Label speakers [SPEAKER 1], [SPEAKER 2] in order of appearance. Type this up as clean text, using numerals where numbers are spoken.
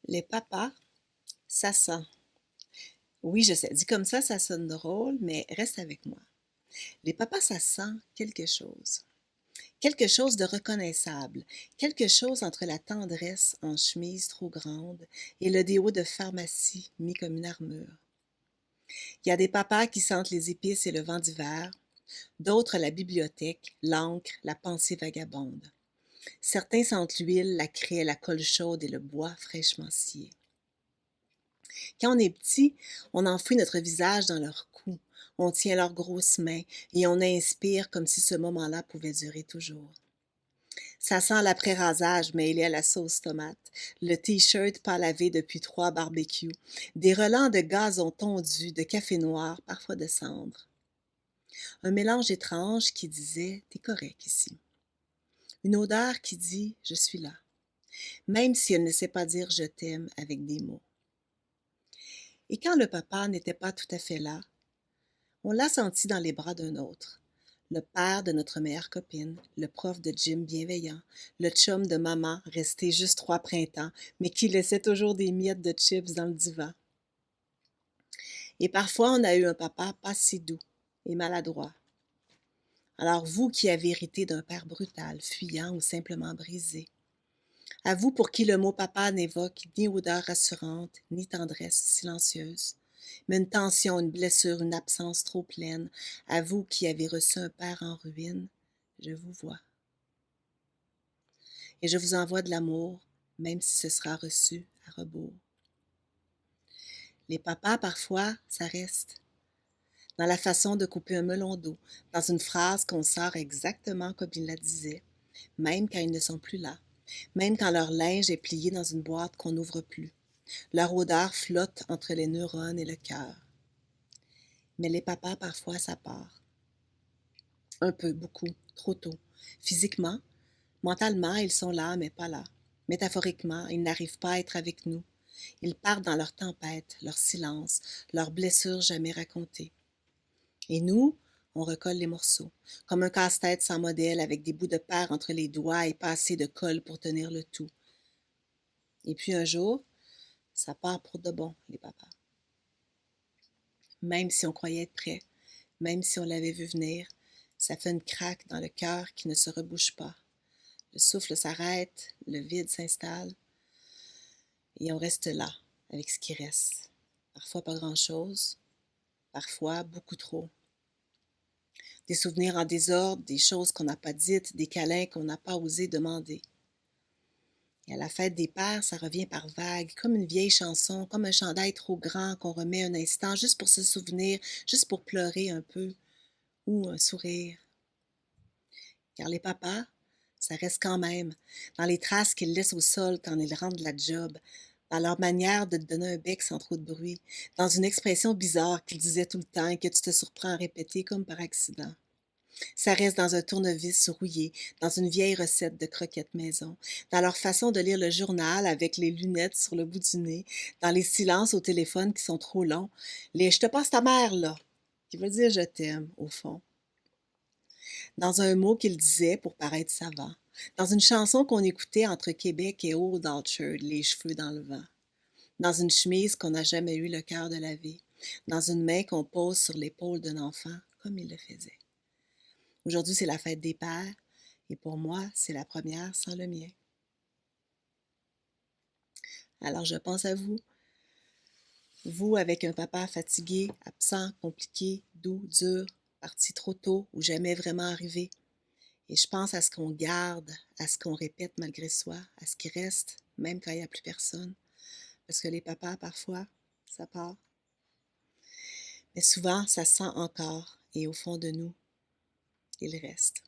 [SPEAKER 1] Les papas, ça sent. Oui, je sais, dit comme ça sonne drôle, mais reste avec moi. Les papas, ça sent quelque chose. Quelque chose de reconnaissable. Quelque chose entre la tendresse en chemise trop grande et le déo de pharmacie mis comme une armure. Il y a des papas qui sentent les épices et le vent d'hiver, d'autres la bibliothèque, l'encre, la pensée vagabonde. Certains sentent l'huile, la craie, la colle chaude et le bois fraîchement scié. Quand on est petit, on enfouit notre visage dans leur cou, on tient leurs grosses mains et on inspire comme si ce moment-là pouvait durer toujours. Ça sent l'après-rasage mêlé à la sauce tomate, le t-shirt pas lavé depuis 3 barbecues, des relents de gazon tondu, de café noir, parfois de cendre. Un mélange étrange qui disait « T'es correct ici ». Une odeur qui dit « Je suis là », même si elle ne sait pas dire « Je t'aime » avec des mots. Et quand le papa n'était pas tout à fait là, on l'a senti dans les bras d'un autre. Le père de notre meilleure copine, le prof de gym bienveillant, le chum de maman resté juste 3 printemps, mais qui laissait toujours des miettes de chips dans le divan. Et parfois, on a eu un papa pas si doux et maladroit. Alors vous qui avez hérité d'un père brutal, fuyant ou simplement brisé, à vous pour qui le mot papa n'évoque ni odeur rassurante, ni tendresse silencieuse, mais une tension, une blessure, une absence trop pleine, à vous qui avez reçu un père en ruine, je vous vois. Et je vous envoie de l'amour, même si ce sera reçu à rebours. Les papas, parfois, ça reste. Dans la façon de couper un melon d'eau, dans une phrase qu'on sort exactement comme ils la disaient, même quand ils ne sont plus là, même quand leur linge est plié dans une boîte qu'on n'ouvre plus. Leur odeur flotte entre les neurones et le cœur. Mais les papas, parfois, ça part. Un peu, beaucoup, trop tôt. Physiquement, mentalement, ils sont là, mais pas là. Métaphoriquement, ils n'arrivent pas à être avec nous. Ils partent dans leur tempête, leur silence, leurs blessures jamais racontées. Et nous, on recolle les morceaux, comme un casse-tête sans modèle avec des bouts de paire entre les doigts et pas assez de colle pour tenir le tout. Et puis un jour, ça part pour de bon, les papas. Même si on croyait être prêt, même si on l'avait vu venir, ça fait une craque dans le cœur qui ne se rebouche pas. Le souffle s'arrête, le vide s'installe et on reste là, avec ce qui reste. Parfois pas grand-chose, parfois beaucoup trop. Des souvenirs en désordre, des choses qu'on n'a pas dites, des câlins qu'on n'a pas osé demander. Et à la fête des pères, ça revient par vagues, comme une vieille chanson, comme un chandail trop grand qu'on remet un instant juste pour se souvenir, juste pour pleurer un peu, ou un sourire. Car les papas, ça reste quand même dans les traces qu'ils laissent au sol quand ils rentrent de la job, dans leur manière de te donner un bec sans trop de bruit, dans une expression bizarre qu'ils disaient tout le temps et que tu te surprends à répéter comme par accident. Ça reste dans un tournevis rouillé, dans une vieille recette de croquettes maison, dans leur façon de lire le journal avec les lunettes sur le bout du nez, dans les silences au téléphone qui sont trop longs, les «je te passe ta mère là», qui veut dire «je t'aime» au fond, dans un mot qu'il disait pour paraître savant, dans une chanson qu'on écoutait entre Québec et Old Orchard, les cheveux dans le vent, dans une chemise qu'on n'a jamais eu le cœur de laver, dans une main qu'on pose sur l'épaule d'un enfant comme il le faisait. Aujourd'hui, c'est la fête des pères et pour moi, c'est la première sans le mien. Alors je pense à vous, vous avec un papa fatigué, absent, compliqué, doux, dur, parti trop tôt ou jamais vraiment arrivé. Et je pense à ce qu'on garde, à ce qu'on répète malgré soi, à ce qui reste, même quand il n'y a plus personne. Parce que les papas, parfois, ça part. Mais souvent, ça sent encore et au fond de nous, il reste.